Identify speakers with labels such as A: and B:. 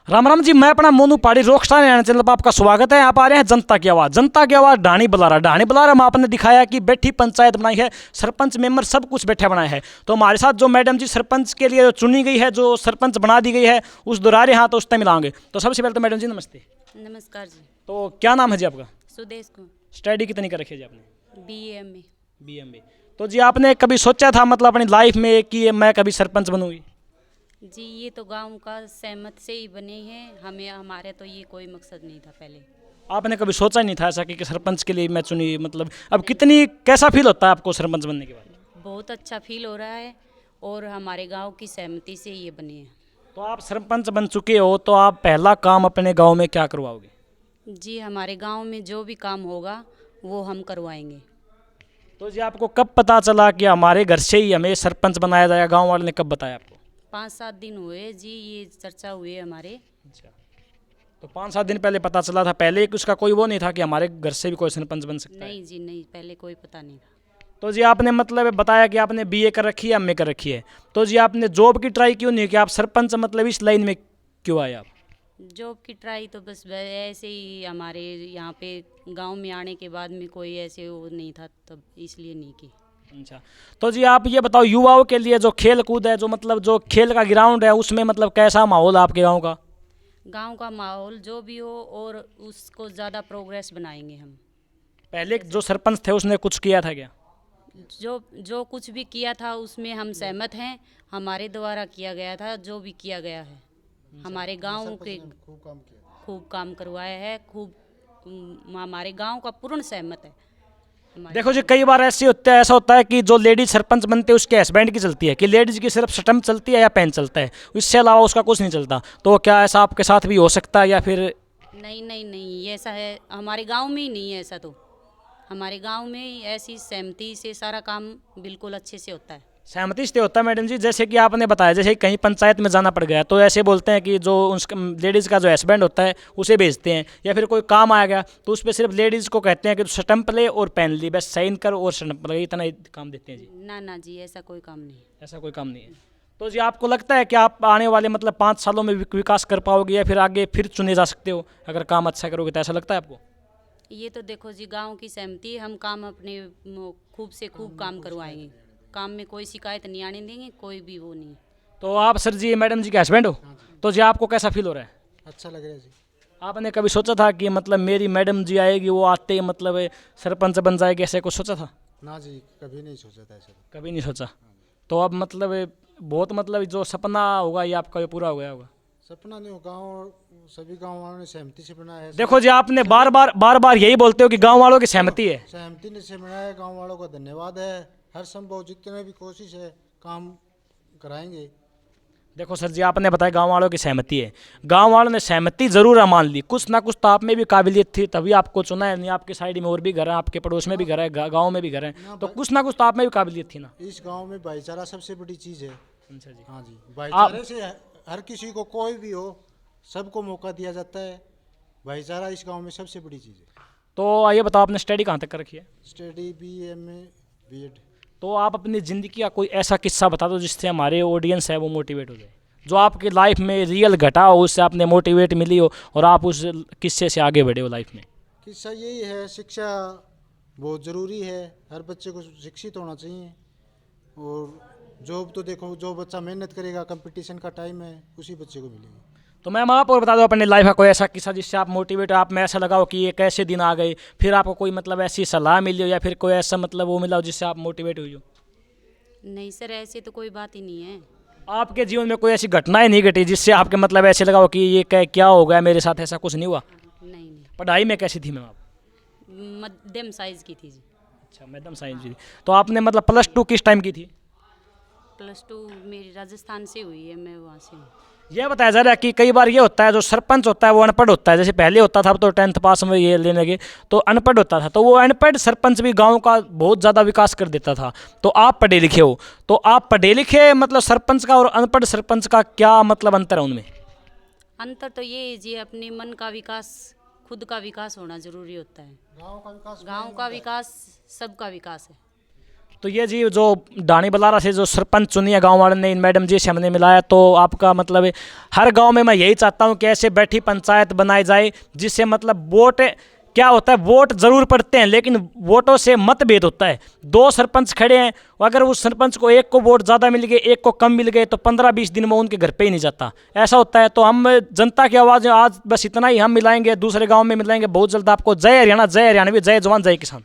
A: राम राम जी, मैं अपना मोनू पहाड़ी रॉकस्टार हरियाणा चैनल पर आपका स्वागत है। आप आ रहे हैं जनता की आवाज़। जनता की आवाज़ ढाणी बलारा में आपने दिखाया कि बैठी पंचायत बनाई है, सरपंच मेंबर सब कुछ बैठे बनाए हैं। तो हमारे साथ जो मैडम जी सरपंच के लिए चुनी गई है, जो सरपंच बना दी गई है, उस दोरारे हाथ उस तय मिलाएंगे। तो सबसे पहले तो मैडम जी नमस्ते।
B: नमस्कार जी।
A: तो क्या नाम है जी आपका?
B: सुदेश को
A: स्टडी कितनी कर रखी है जी आपने?
B: BA में।
A: BA। तो जी आपने कभी सोचा था मतलब अपनी लाइफ में कि मैं कभी सरपंच बनूंगी?
B: जी ये तो गांव का सहमत से ही बने हैं, हमें हमारे तो ये कोई मकसद नहीं था पहले।
A: आपने कभी सोचा ही नहीं था ऐसा कि सरपंच के लिए मैं चुनी? मतलब अब कितनी कैसा फील होता है आपको सरपंच बनने के बाद?
B: बहुत अच्छा फील हो रहा है और हमारे गांव की सहमति से ये बने हैं।
A: तो आप सरपंच बन चुके हो, तो आप पहला काम अपने गांव में क्या करवाओगे?
B: जी हमारे गांव में जो भी काम होगा वो हम करवाएंगे।
A: तो जी आपको कब पता चला कि हमारे घर से ही हमें सरपंच बनाया जाएगा? गांव वाले ने कब बताया आपको?
B: 5-7 दिन हुए जी, ये चर्चा हुए हमारे।
A: अच्छा, तो 5-7 दिन पहले पता चला था? पहले उसका कोई वो नहीं था कि हमारे घर से भी कोई सरपंच बन सकता है?
B: नहीं जी नहीं, पहले कोई पता नहीं था।
A: तो जी आपने मतलब बताया कि आपने BA कर रखी है, MA कर रखी है। तो जी आपने जॉब की ट्राई क्यों नहीं कि आप सरपंच मतलब इस लाइन में क्यों आए आप?
B: जॉब की ट्राई तो बस ऐसे ही हमारे यहाँ पे गांव में आने के बाद में कोई ऐसे वो नहीं था, तब इसलिए नहीं की।
A: अच्छा, तो जी आप ये बताओ युवाओं के लिए जो खेल कूद है, जो मतलब जो खेल का ग्राउंड है, उसमें मतलब कैसा माहौल आपके गाँव का?
B: गांव का माहौल जो भी हो और उसको ज़्यादा प्रोग्रेस बनाएंगे हम।
A: पहले जो सरपंच थे उसने कुछ किया था क्या?
B: जो जो कुछ भी किया था उसमें हम सहमत हैं, हमारे द्वारा किया गया था जो भी किया गया है। हमारे गांव के खूब काम करवाया है, खूब हमारे गांव का पूर्ण सहमत है हमारे।
A: देखो जी, कई बार ऐसा होता है कि जो लेडीज सरपंच बनते हैं उसके हस्बैंड की चलती है, कि लेडीज की सिर्फ स्टम्प चलती है या पेन चलता है, इससे अलावा उसका कुछ नहीं चलता। तो क्या ऐसा आपके साथ भी हो सकता है या फिर?
B: नहीं नहीं नहीं, ये ऐसा है हमारे गांव में ही नहीं है ऐसा। तो हमारे गांव में ऐसी सहमति से सारा काम बिल्कुल अच्छे से होता है।
A: सहमति से होता है मैडम जी। जैसे कि आपने बताया, जैसे कहीं पंचायत में जाना पड़ गया तो ऐसे बोलते हैं कि जो उसका लेडीज़ का जो हस्बैंड होता है उसे भेजते हैं, या फिर कोई काम आ गया तो उस पर सिर्फ लेडीज़ को कहते हैं कि स्टम्प ले और पेन ली, बस साइन कर और स्टम्प लगे, इतना ही काम देते हैं जी।
B: ना ना जी, ऐसा कोई काम नहीं।
A: ऐसा कोई काम नहीं है। तो जी आपको लगता है कि आप आने वाले मतलब 5 सालों में विकास कर पाओगे, या फिर आगे फिर चुने जा सकते हो अगर काम अच्छा करोगे? तो ऐसा लगता है आपको?
B: ये तो देखो जी, गांव की सहमति, हम काम अपने खूब से खूब काम करवाएंगे। काम में कोई शिकायत नहीं आने देंगे, कोई भी वो नहीं।
A: तो आप सर जी मैडम जी के हस्बैंड हो? तो जी आपको कैसा फील हो रहा है?
C: अच्छा लग रहा है जी।
A: आपने कभी सोचा था कि मतलब मेरी मैडम जी आएगी, वो आते ही मतलब सरपंच बन जाएगी, ऐसे कुछ सोचा था?
C: ना जी, कभी नहीं सोचा था ऐसा।
A: कभी नहीं सोचा। तो अब मतलब बहुत मतलब जो सपना होगा ये आपका ये पूरा हो गया होगा।
C: सपना नहीं हो, गाँव सभी गाँव वालों ने सहमति से बनाया है।
A: देखो जी, आपने बार बार यही बोलते हो कि गांव वालों की सहमति है।
C: सहमति ने से बनाया है, गाँव वालों का धन्यवाद है। हर संभव जितने भी कोशिश है काम कराएंगे।
A: देखो सर जी, आपने बताया गांव वालों की सहमति है। गांव वालों ने सहमति जरूर मान ली, कुछ ना कुछ तो आप में भी काबिलियत थी तभी आपको चुना है। नहीं आपके साइड में और भी घर है, आपके पड़ोस में भी घर है, गांव में भी घर है, तो कुछ ना कुछ तो आप में भी काबिलियत थी ना।
C: इस गाँव में भाईचारा सबसे बड़ी चीज़ है।
A: अच्छा जी।
C: हाँ जी, भाईचारे से हर किसी को, कोई भी हो, सबको मौका दिया जाता है। भाईचारा इस गाँव में सबसे बड़ी चीज़ है।
A: तो ये बताओ, आपने स्टडी कहाँ तक कर रखी है?
C: Study BA MA B.Ed।
A: तो आप अपनी ज़िंदगी का कोई ऐसा किस्सा बता दो जिससे हमारे ऑडियंस है वो मोटिवेट हो जाए, जो आपकी लाइफ में रियल घटा हो, उससे आपने मोटिवेट मिली हो और आप उस किस्से से आगे बढ़े हो लाइफ में।
C: किस्सा यही है, शिक्षा बहुत ज़रूरी है, हर बच्चे को शिक्षित होना चाहिए। और जॉब तो देखो, जो बच्चा मेहनत करेगा, कंपटीशन का टाइम है, उसी बच्चे को मिलेगी।
A: तो मैम आप और बता दो अपने लाइफ का कोई ऐसा किस्सा जिससे आप मोटिवेट हो, आप में ऐसा लगा हो कि ये कैसे दिन आ गए, फिर आपको कोई मतलब ऐसी सलाह मिली हो या फिर कोई ऐसा मतलब वो मिला हो जिससे आप मोटिवेट हुई हो।
B: नहीं सर, ऐसे तो कोई बात ही नहीं है।
A: आपके जीवन में कोई ऐसी घटनाएं नहीं घटी जिससे आपके मतलब ऐसे लगा हो कि ये क्या हो गया मेरे साथ, ऐसा कुछ नहीं हुआ?
B: नहीं नहीं,
A: पढ़ाई में कैसी थी मैम आप?
B: मध्यम साइज की थी जी।
A: अच्छा, मैडम साइंस जी। तो आपने मतलब +2 किस टाइम की थी?
B: +2 मेरी राजस्थान से हुई है, मैं वहाँ से हूँ।
A: यह बताया जा रहा है कि कई बार ये होता है जो सरपंच होता है वो अनपढ़ होता है। जैसे पहले होता था, अब तो 10th पास में ये लेने लगे, तो अनपढ़ होता था, तो वो अनपढ़ सरपंच भी गांव का बहुत ज़्यादा विकास कर देता था। तो आप पढ़े लिखे हो, तो आप पढ़े लिखे मतलब सरपंच का और अनपढ़ सरपंच का क्या मतलब अंतर है उनमें?
B: अंतर तो ये है जी, अपने मन का विकास, खुद का विकास होना जरूरी होता है।
C: गाँव का विकास,
B: गांव का विकास सबका विकास है।
A: तो ये जी जो ढाणी बलारा से जो सरपंच चुनी है गांव वाले ने, इन मैडम जी से हमने मिलाया, तो आपका मतलब है हर गांव में मैं यही चाहता हूं कि ऐसे बैठी पंचायत बनाई जाए जिससे मतलब वोट क्या होता है, वोट जरूर पड़ते हैं लेकिन वोटों से मतभेद होता है। दो सरपंच खड़े हैं, अगर उस सरपंच को एक को वोट ज़्यादा मिल गए एक को कम मिल गए तो 15-20 दिन में उनके घर पे ही नहीं जाता, ऐसा होता है। तो हम जनता की आवाज़ आज बस इतना ही हम मिलाएंगे, दूसरे गाँव में मिलाएंगे बहुत जल्द आपको। जय हरियाणा, जय हरियाणवी, जय जवान, जय किसान।